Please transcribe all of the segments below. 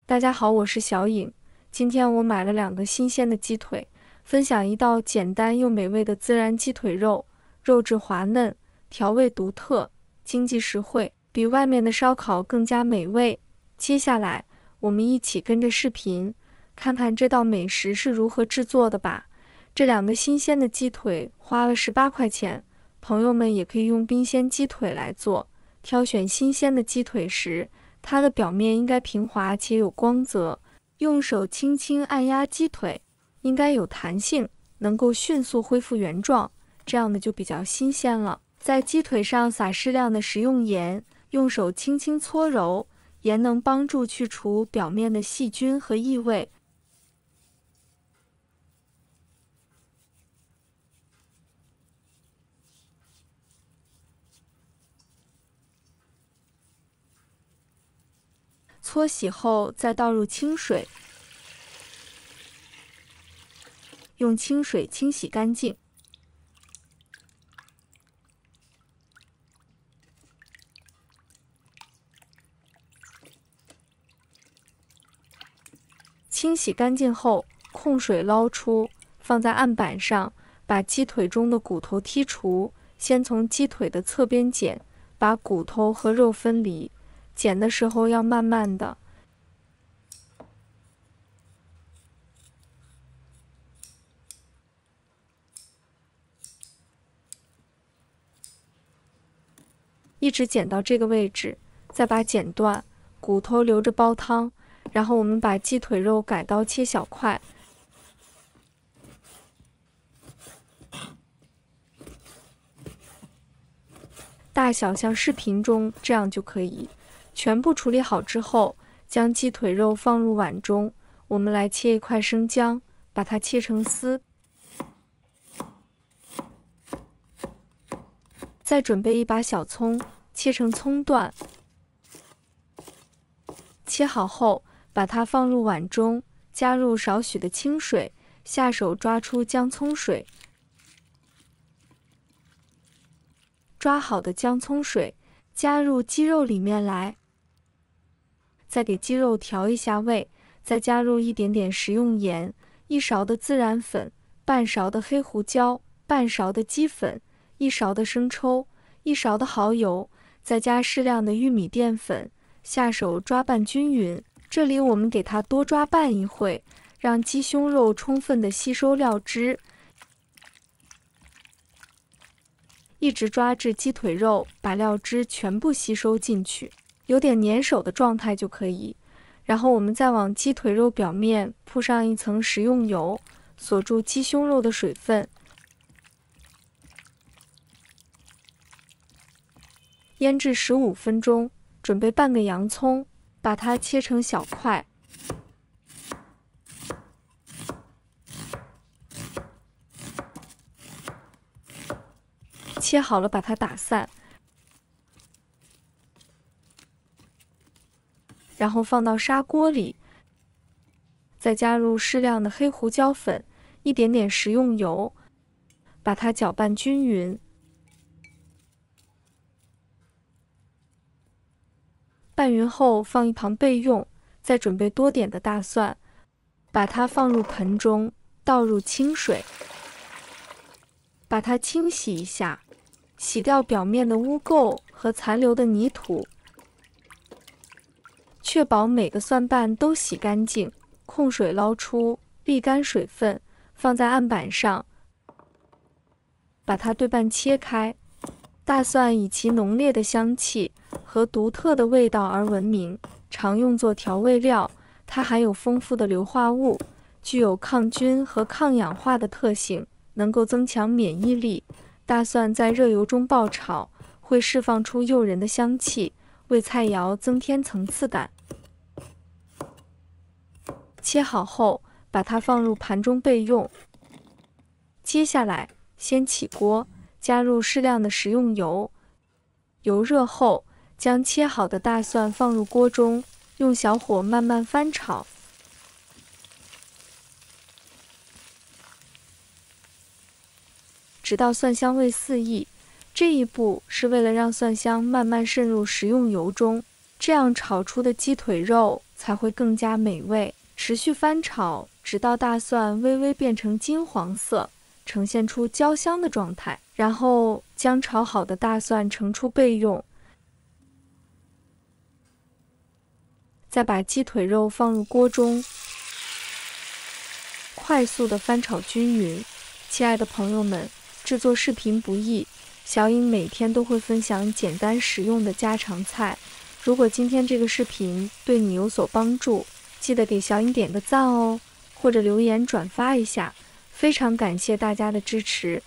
大家好，我是小颖。今天我买了2个新鲜的鸡腿，分享一道简单又美味的孜然鸡腿肉，肉质滑嫩，调味独特，经济实惠，比外面的烧烤更加美味。接下来，我们一起跟着视频，看看这道美食是如何制作的吧。这2个新鲜的鸡腿花了18块钱，朋友们也可以用冰鲜鸡腿来做。挑选新鲜的鸡腿时，它的表面应该平滑且有光泽，用手轻轻按压鸡腿，应该有弹性，能够迅速恢复原状，这样的就比较新鲜了。在鸡腿上撒适量的食用盐，用手轻轻搓揉，盐能帮助去除表面的细菌和异味。搓洗后再倒入清水，用清水清洗干净。清洗干净后，控水捞出，放在案板上，把鸡腿中的骨头剔除。先从鸡腿的侧边剪，把骨头和肉分离。剪的时候要慢慢的。一直剪到这个位置，再把剪断，骨头留着煲汤。然后我们把鸡腿肉改刀切小块，大小像视频中这样就可以。全部处理好之后，将鸡腿肉放入碗中。我们来切一块生姜，把它切成丝。再准备一把小葱，切成葱段。切好后，把它放入碗中，加入少许的清水，下手抓出姜葱水。抓好的姜葱水加入鸡肉里面来，再给鸡肉调一下味，再加入一点点食用盐，1勺的孜然粉，半勺的黑胡椒，半勺的鸡粉，1勺的生抽，1勺的蚝油，再加适量的玉米淀粉，下手抓拌均匀。这里我们给它多抓拌一会，让鸡胸肉充分的吸收料汁，一直抓至鸡腿肉把料汁全部吸收进去，有点粘手的状态就可以。然后我们再往鸡腿肉表面铺上一层食用油，锁住鸡胸肉的水分。腌制15分钟，准备半个洋葱，把它切成小块。切好了，把它打散，然后放到砂锅里，再加入适量的黑胡椒粉，一点点食用油，把它搅拌均匀。拌匀后放一旁备用，再准备多点的大蒜，把它放入盆中，倒入清水，把它清洗一下，洗掉表面的污垢和残留的泥土，确保每个蒜瓣都洗干净，控水捞出，沥干水分，放在案板上，把它对半切开。大蒜以其浓烈的香气和独特的味道而闻名，常用作调味料。它含有丰富的硫化物，具有抗菌和抗氧化的特性，能够增强免疫力。大蒜在热油中爆炒，会释放出诱人的香气，为菜肴增添层次感。切好后，把它放入盘中备用。接下来，先起锅，加入适量的食用油。油热后，将切好的大蒜放入锅中，用小火慢慢翻炒。直到蒜香味四溢。这一步是为了让蒜香慢慢渗入食用油中，这样炒出的鸡腿肉才会更加美味。持续翻炒，直到大蒜微微变成金黄色，呈现出焦香的状态，然后将炒好的大蒜盛出备用。再把鸡腿肉放入锅中，快速的翻炒均匀。亲爱的朋友们，制作视频不易，小颖每天都会分享简单实用的家常菜。如果今天这个视频对你有所帮助，记得给小颖点个赞哦，或者留言转发一下，非常感谢大家的支持。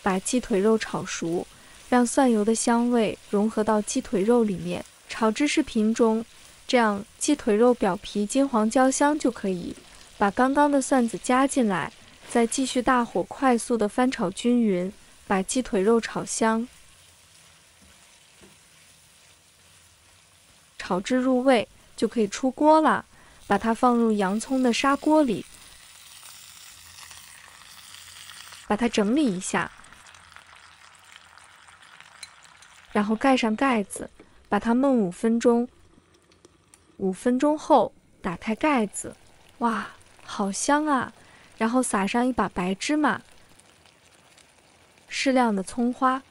把鸡腿肉炒熟，让蒜油的香味融合到鸡腿肉里面，炒至视频中，这样鸡腿肉表皮金黄焦香就可以。把刚刚的蒜子加进来，再继续大火快速的翻炒均匀，把鸡腿肉炒香。炒至入味就可以出锅了，把它放入洋葱的砂锅里，把它整理一下，然后盖上盖子，把它焖5分钟。5分钟后打开盖子，哇，好香啊！然后撒上一把白芝麻，适量的葱花。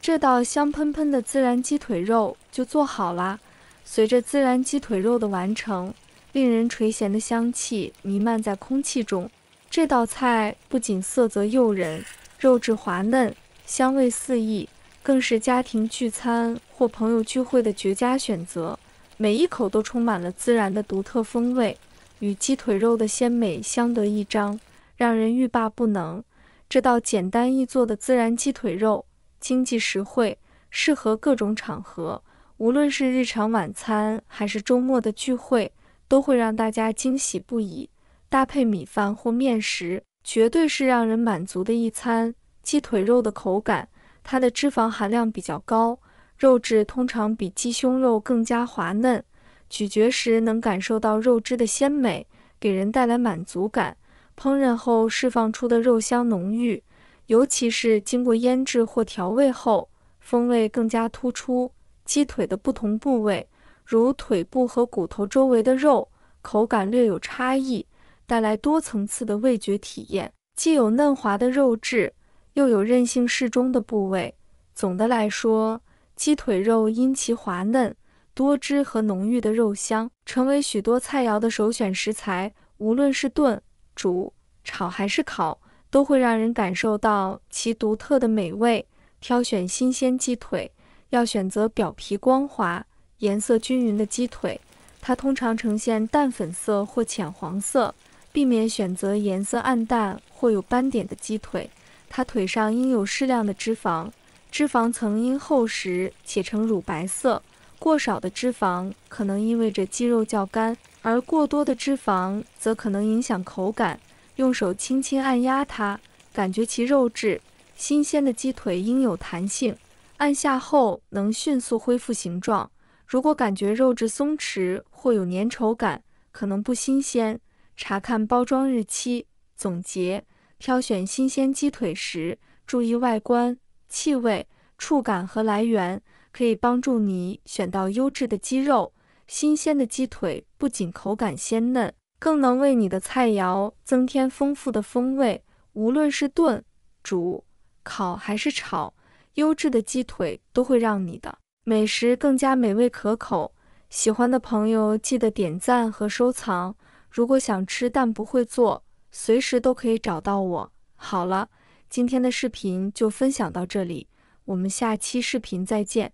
这道香喷喷的孜然鸡腿肉就做好啦。随着孜然鸡腿肉的完成，令人垂涎的香气弥漫在空气中。这道菜不仅色泽诱人，肉质滑嫩，香味四溢，更是家庭聚餐或朋友聚会的绝佳选择。每一口都充满了孜然的独特风味，与鸡腿肉的鲜美相得益彰，让人欲罢不能。这道简单易做的孜然鸡腿肉经济实惠，适合各种场合，无论是日常晚餐还是周末的聚会，都会让大家惊喜不已。搭配米饭或面食，绝对是让人满足的一餐。鸡腿肉的口感，它的脂肪含量比较高，肉质通常比鸡胸肉更加滑嫩，咀嚼时能感受到肉汁的鲜美，给人带来满足感。烹饪后释放出的肉香浓郁，尤其是经过腌制或调味后，风味更加突出。鸡腿的不同部位，如腿部和骨头周围的肉，口感略有差异，带来多层次的味觉体验，既有嫩滑的肉质，又有韧性适中的部位。总的来说，鸡腿肉因其滑嫩、多汁和浓郁的肉香，成为许多菜肴的首选食材。无论是炖、煮、炒还是烤，都会让人感受到其独特的美味。挑选新鲜鸡腿，要选择表皮光滑、颜色均匀的鸡腿，它通常呈现淡粉色或浅黄色，避免选择颜色暗淡或有斑点的鸡腿。它腿上应有适量的脂肪，脂肪层应厚实且呈乳白色。过少的脂肪可能意味着鸡肉较干，而过多的脂肪则可能影响口感。用手轻轻按压它，感觉其肉质。新鲜的鸡腿应有弹性，按下后能迅速恢复形状。如果感觉肉质松弛或有粘稠感，可能不新鲜。查看包装日期。总结：挑选新鲜鸡腿时，注意外观、气味、触感和来源，可以帮助你选到优质的鸡肉。新鲜的鸡腿不仅口感鲜嫩，更能为你的菜肴增添丰富的风味。无论是炖、煮、烤还是炒，优质的鸡腿都会让你的美食更加美味可口。喜欢的朋友记得点赞和收藏。如果想吃但不会做，随时都可以找到我。好了，今天的视频就分享到这里，我们下期视频再见。